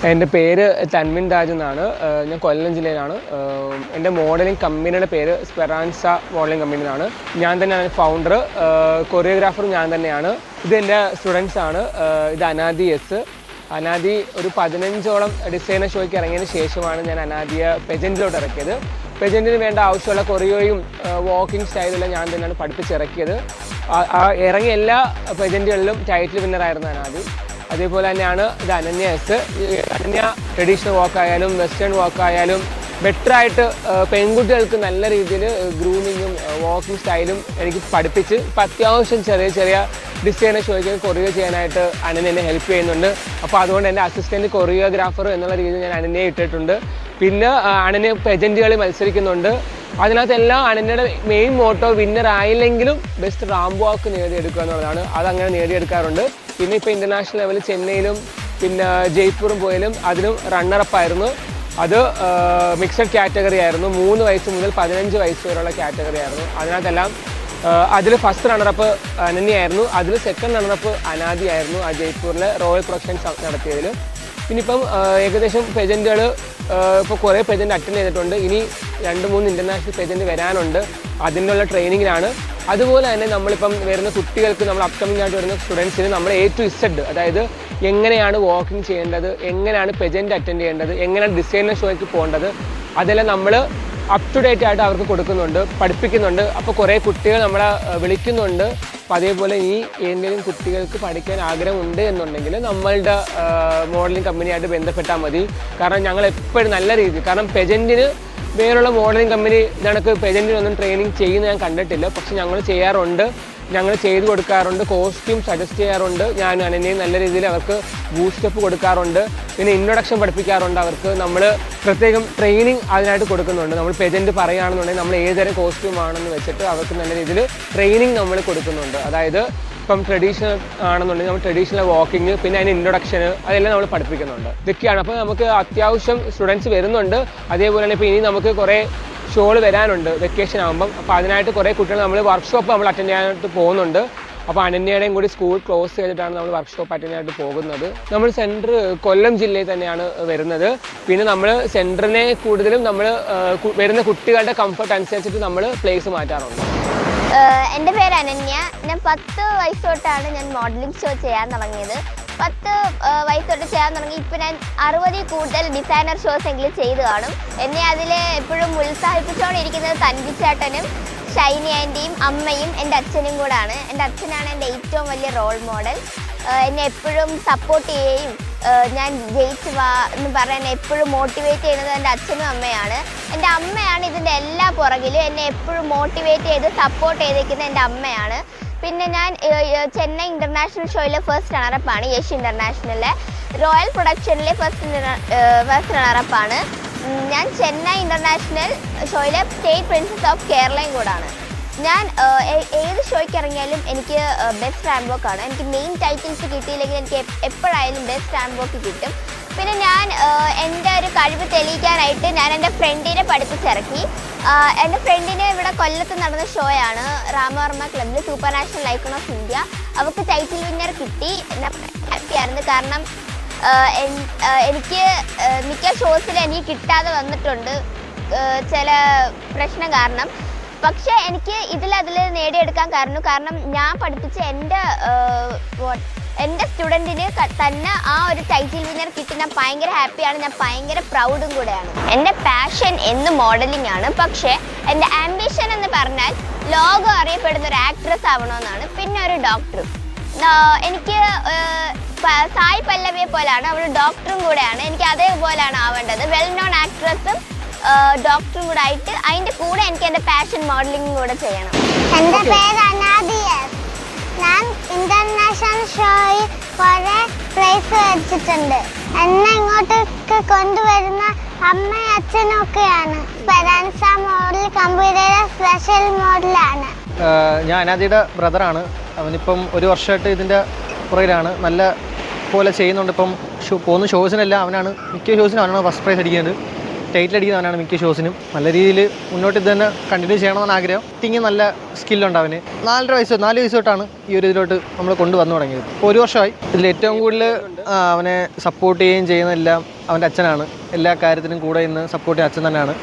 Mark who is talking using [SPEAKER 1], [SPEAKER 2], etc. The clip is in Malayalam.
[SPEAKER 1] എൻ്റെ പേര് തൻവിൻ രാജ് എന്നാണ്. ഞാൻ കൊല്ലം ജില്ലയിലാണ്. എൻ്റെ മോഡലിംഗ് കമ്പനിയുടെ പേര് സ്പെറാൻസ മോഡലിംഗ് കമ്പനി എന്നാണ്. ഞാൻ തന്നെയാണ് ഫൗണ്ടർ, കൊറിയോഗ്രാഫർ ഞാൻ തന്നെയാണ്. ഇത് എൻ്റെ സ്റ്റുഡൻസാണ്. ഇത് അനാദി എസ്. അനാദി ഒരു 15ഓളം ഡിസൈനർ ഷോയ്ക്ക് ഇറങ്ങിയതിന് ശേഷമാണ് ഞാൻ അനാദിയെ പെജൻറ്റിലോട്ട് ഇറക്കിയത്. പെജൻറ്റിന് വേണ്ട ആവശ്യമുള്ള കൊറിയോയും വാക്കിംഗ് സ്റ്റൈലെല്ലാം ഞാൻ തന്നെയാണ് പഠിപ്പിച്ചിറക്കിയത്. ഇറങ്ങിയ എല്ലാ പെജൻറ്റുകളിലും ടൈറ്റിൽ വിന്നറായിരുന്നു അനാദി. അതേപോലെ തന്നെയാണ് ഇത് അനന്യ എസ്. അനന്യ ട്രഡീഷണൽ വാക്കായാലും വെസ്റ്റേൺ വാക്കായാലും ബെറ്ററായിട്ട് പെൺകുട്ടികൾക്ക് നല്ല രീതിയിൽ ഗ്രൂമിങ്ങും വാക്കിംഗ് സ്റ്റൈലും എനിക്ക് പഠിപ്പിച്ച് ഇപ്പം അത്യാവശ്യം ചെറിയ ചെറിയ ഡിസൈനർ ഷോയ്ക്ക് കൊറിയോ ചെയ്യാനായിട്ട് അനന്യ എന്നെ ഹെൽപ്പ് ചെയ്യുന്നുണ്ട്. അപ്പോൾ അതുകൊണ്ട് എൻ്റെ അസിസ്റ്റൻറ്റ് കൊറിയോഗ്രാഫർ എന്നുള്ള രീതിയിൽ ഞാൻ അനന്യയെ ഇട്ടിട്ടുണ്ട്. പിന്നെ അനന്യ പെജൻറ്റുകളിൽ മത്സരിക്കുന്നുണ്ട്. അതിനകത്തെല്ലാം അനന്യയുടെ മെയിൻ മോട്ടോ വിന്നർ ആയില്ലെങ്കിലും ബെസ്റ്റ് റാംബോ വാക്ക് നേടിയെടുക്കുക എന്നുള്ളതാണ്. അതങ്ങനെ നേടിയെടുക്കാറുണ്ട്. പിന്നെ ഇപ്പോൾ ഇൻ്റർനാഷണൽ ലെവലിൽ ചെന്നൈയിലും പിന്നെ ജയ്പൂറും പോയാലും അതിനും റണ്ണറപ്പായിരുന്നു. അത് മിക്സഡ് കാറ്റഗറി ആയിരുന്നു. 3 വയസ്സ് മുതൽ 15 വയസ്സ് വരെയുള്ള കാറ്റഗറി ആയിരുന്നു. അതിനകത്തെല്ലാം അതിൽ ഫസ്റ്റ് റണ്ണറപ്പ് അനന്യയായിരുന്നു. അതിൽ സെക്കൻഡ് റണ്ണറപ്പ് അനാദി ആയിരുന്നു ആ ജയ്പൂരിലെ റോയൽ പ്രൊഡക്ഷൻസ് നടത്തിയതിൽ. പിന്നിപ്പം ഏകദേശം പെജൻറ്റുകൾ ഇപ്പോൾ കുറേ പെജൻറ്റ് അറ്റൻഡ് ചെയ്തിട്ടുണ്ട്. ഇനി 2-3 ഇൻ്റർനാഷണൽ പെജൻറ്റ് വരാനുണ്ട്. അതിനുള്ള ട്രെയിനിങ്ങിലാണ്. അതുപോലെ തന്നെ നമ്മളിപ്പം വരുന്ന കുട്ടികൾക്ക്, നമ്മൾ അപ്കമിങ് ആയിട്ട് വരുന്ന സ്റ്റുഡൻസിന് നമ്മൾ A to Z, അതായത് എങ്ങനെയാണ് വാക്കിംഗ് ചെയ്യേണ്ടത്, എങ്ങനെയാണ് പെജൻറ്റ് അറ്റൻഡ് ചെയ്യേണ്ടത്, എങ്ങനെയാണ് ഡിസൈനർ ഷോയ്ക്ക് പോകേണ്ടത്, അതെല്ലാം നമ്മൾ അപ് ടു ഡേറ്റ് ആയിട്ട് അവർക്ക് കൊടുക്കുന്നുണ്ട്, പഠിപ്പിക്കുന്നുണ്ട്. അപ്പോൾ കുറേ കുട്ടികൾ നമ്മളെ വിളിക്കുന്നുണ്ട്. അപ്പോൾ അതേപോലെ ഈ എന്തെങ്കിലും കുട്ടികൾക്ക് പഠിക്കാൻ ആഗ്രഹമുണ്ട് എന്നുണ്ടെങ്കിൽ നമ്മളുടെ മോഡലിംഗ് കമ്പനിയായിട്ട് ബന്ധപ്പെട്ടാൽ മതി. കാരണം ഞങ്ങൾ എപ്പോഴും നല്ല രീതിയിൽ, കാരണം പെജൻറ്റിന് വേറുള്ള മോഡലിംഗ് കമ്പനി ഞങ്ങൾക്ക് പെജൻറ്റിനൊന്നും ട്രെയിനിങ് ചെയ്യുന്ന ഞാൻ കണ്ടിട്ടില്ല. പക്ഷെ ഞങ്ങൾ ചെയ്യാറുണ്ട്, ഞങ്ങൾ ചെയ്തു കൊടുക്കാറുണ്ട്. കോസ്റ്റ്യൂം സജസ്റ്റ് ചെയ്യാറുണ്ട്. ഞാൻ അനന്യയും നല്ല രീതിയിൽ അവർക്ക് ബൂസ്റ്റപ്പ് കൊടുക്കാറുണ്ട്. പിന്നെ ഇൻട്രൊഡക്ഷൻ പഠിപ്പിക്കാറുണ്ട് അവർക്ക്. നമ്മൾ പ്രത്യേകം ട്രെയിനിങ് അതിനായിട്ട് കൊടുക്കുന്നുണ്ട്. നമ്മൾ പെജൻറ്റ് പറയുകയാണെന്നുണ്ടെങ്കിൽ നമ്മൾ ഏതുതരം കോസ്റ്റ്യൂം ആണെന്ന് വെച്ചിട്ട് അവർക്ക് നല്ല രീതിയിൽ ട്രെയിനിങ് നമ്മൾ കൊടുക്കുന്നുണ്ട്. അതായത് ഇപ്പം ട്രഡീഷണൽ ആണെന്നുണ്ടെങ്കിൽ നമ്മൾ ട്രഡീഷണൽ വാക്കിങ്, പിന്നെ അതിന് ഇൻട്രൊഡക്ഷൻ, അതെല്ലാം നമ്മൾ പഠിപ്പിക്കുന്നുണ്ട്. ഇതൊക്കെയാണ്. അപ്പോൾ നമുക്ക് അത്യാവശ്യം സ്റ്റുഡൻസ് വരുന്നുണ്ട്. അതേപോലെ തന്നെ ഇപ്പോൾ ഇനി നമുക്ക് കുറേ ഷോകൾ വരാനുണ്ട് വെക്കേഷൻ ആകുമ്പം. അപ്പോൾ അതിനായിട്ട് കുറേ കുട്ടികൾ നമ്മൾ വർക്ക്ഷോപ്പ് നമ്മൾ അറ്റൻഡ് ചെയ്യാനായിട്ട് പോകുന്നുണ്ട്. അപ്പോൾ അനന്യയുടെയും കൂടി സ്കൂൾ ക്ലോസ് ചെയ്തിട്ടാണ് നമ്മൾ വർക്ക്ഷോപ്പ് അറ്റൻഡ് ചെയ്യാനായിട്ട് പോകുന്നത്. നമ്മൾ സെൻറ്റർ കൊല്ലം ജില്ലയിൽ തന്നെയാണ് വരുന്നത്. പിന്നെ നമ്മൾ സെൻറ്ററിനെ കൂടുതലും നമ്മൾ വരുന്ന കുട്ടികളുടെ കംഫർട്ട് അനുസരിച്ചിട്ട് നമ്മൾ പ്ലേസ് മാറ്റാറുണ്ട്.
[SPEAKER 2] എൻ്റെ പേര് അനന്യ. ഞാൻ 10 വയസ്സ് തൊട്ടാണ് ഞാൻ മോഡലിംഗ് ഷോ ചെയ്യാൻ തുടങ്ങിയത്. 10 വയസ്സ് തൊട്ട് ചെയ്യാൻ തുടങ്ങി. ഇപ്പോൾ ഞാൻ 60-ൽ കൂടുതൽ ഡിസൈനർ ഷോസ് എങ്കിലും ചെയ്ത് കാണും. എന്നെ അതിൽ എപ്പോഴും ഉത്സാഹിപ്പിച്ചുകൊണ്ടിരിക്കുന്നത് തൻവിച്ചേട്ടനും ഷൈനി ആൻറ്റിയും അമ്മയും എൻ്റെ അച്ഛനും കൂടാണ്. എൻ്റെ അച്ഛനാണ് എൻ്റെ ഏറ്റവും വലിയ റോൾ മോഡൽ. എന്നെ എപ്പോഴും സപ്പോർട്ട് ചെയ്യുകയും ഞാൻ ജയിച്ച് വാ എന്ന് പറയാൻ എപ്പോഴും മോട്ടിവേറ്റ് ചെയ്യുന്നത് എൻ്റെ അച്ഛനും അമ്മയാണ്. എൻ്റെ അമ്മയാണ് ഇതിൻ്റെ എല്ലാ പുറകിലും. എന്നെ എപ്പോഴും മോട്ടിവേറ്റ് ചെയ്ത് സപ്പോർട്ട് ചെയ്തിരിക്കുന്നത് എൻ്റെ അമ്മയാണ്. പിന്നെ ഞാൻ ചെന്നൈ ഇൻ്റർനാഷണൽ ഷോയിലെ ഫസ്റ്റ് റണ്ണറപ്പാണ്. യേശു ഇൻ്റർനാഷണലിലെ റോയൽ പ്രൊഡക്ഷനിലെ ഫസ്റ്റ് റണ്ണറപ്പാണ്. ഞാൻ ചെന്നൈ ഇൻ്റർനാഷണൽ ഷോയിലെ സ്റ്റേറ്റ് പ്രിൻസസ് ഓഫ് കേരളയും കൂടാണ്. ഞാൻ ഏത് ഷോയ്ക്ക് ഇറങ്ങിയാലും എനിക്ക് ബെസ്റ്റ് റാംബോക്കാണ്. എനിക്ക് മെയിൻ ടൈറ്റിൽസ് കിട്ടിയില്ലെങ്കിൽ എനിക്ക് എപ്പോഴായാലും ബെസ്റ്റ് റാംബോക്ക് കിട്ടും. പിന്നെ ഞാൻ എൻ്റെ ഒരു കഴിവ് തെളിയിക്കാനായിട്ട് ഞാൻ എൻ്റെ ഫ്രണ്ടിനെ പഠിപ്പിച്ചിറക്കി. എൻ്റെ ഫ്രണ്ടിന് ഇവിടെ കൊല്ലത്ത് നടന്ന ഷോയാണ് രാമവർമ്മ ക്ലബ്ബിൽ super national icon of India. അവർക്ക് ടൈറ്റിൽ വിന്നർ കിട്ടി. ഹാപ്പിയായിരുന്നു. കാരണം എനിക്ക് മിക്ക ഷോസിലും എനിക്ക് കിട്ടാതെ വന്നിട്ടുണ്ട് ചില പ്രശ്നം കാരണം. പക്ഷേ എനിക്ക് അതിൽ നേടിയെടുക്കാൻ കാരണം ഞാൻ പഠിപ്പിച്ച എൻ്റെ സ്റ്റുഡൻറ്റിന് തന്നെ ആ ഒരു ടൈറ്റിൽ വിന്നർ കിട്ടി. ഞാൻ ഭയങ്കര ഹാപ്പിയാണ്. ഞാൻ ഭയങ്കര പ്രൗഡും കൂടെയാണ്. എൻ്റെ പാഷൻ എന്ന് മോഡലിംഗ് ആണ്. പക്ഷേ എൻ്റെ ആംബിഷൻ എന്ന് പറഞ്ഞാൽ ലോകം അറിയപ്പെടുന്ന ഒരു ആക്ട്രസ് ആവണമെന്നാണ്. പിന്നെ ഒരു ഡോക്ടറും. എനിക്ക് സായി പല്ലവിയെ പോലെയാണ്, അവൾ ഡോക്ടറും കൂടെയാണ്. എനിക്ക് അതേപോലെയാണ് ആവേണ്ടത്. വെൽ നോൺ ആക്ട്രസും ഡോക്ടറും കൂടെ ആയിട്ട് അതിൻ്റെ കൂടെ എനിക്ക് എൻ്റെ പാഷൻ മോഡലിംഗും കൂടെ ചെയ്യണം.
[SPEAKER 3] എൻ്റെ പേര് അനാദി. ഞാൻ ഇന്റർനാഷണൽ ഷോയിൽ കുറേ പ്രൈസ് വെച്ചിട്ടുണ്ട്. എന്നെ ഇങ്ങോട്ടേക്ക് കൊണ്ടുവരുന്ന അമ്മയും അച്ഛനും ഒക്കെയാണ്. സ്പെറാൻസ മോഡൽ കമ്പനിയുടെ സ്പെഷ്യൽ മോഡലാണ്.
[SPEAKER 4] ഞാൻ അനാദിയുടെ ബ്രദറാണ്. അവനിപ്പം 1 വർഷമായിട്ട് ഇതിൻ്റെ പുറകിലാണ്. നല്ല പോലെ ചെയ്യുന്നുണ്ട്. ഇപ്പം പോകുന്ന ഷോസിനെല്ലാം അവനാണ്, മിക്ക ഷോസിനും അവനാണ് ഫസ്റ്റ് പ്രൈസ് അടിക്കുന്നത്. ടൈറ്റിൽ അടിക്കുന്നവനാണ് മിക്ക ഷോസിനും. നല്ല രീതിയിൽ മുന്നോട്ട് ഇത് തന്നെ കണ്ടിന്യൂ ചെയ്യണമെന്നാണ് ആഗ്രഹം. ആക്ടിങ് നല്ല സ്കില്ലുണ്ട് അവന്. 4 വയസ്സ് തൊട്ടാണ് ഈ ഒരു ഇതിലോട്ട് നമ്മൾ കൊണ്ടുവന്നു തുടങ്ങിയത്. ഇപ്പോൾ 1 വർഷമായി. ഇതിൽ ഏറ്റവും കൂടുതൽ അവനെ സപ്പോർട്ട് ചെയ്യുകയും ചെയ്യുന്നതെല്ലാം അവൻ്റെ അച്ഛനാണ്. എല്ലാ കാര്യത്തിനും കൂടെ ഇന്ന് സപ്പോർട്ട് ചെയ്യുന്ന അച്ഛൻ തന്നെയാണ്.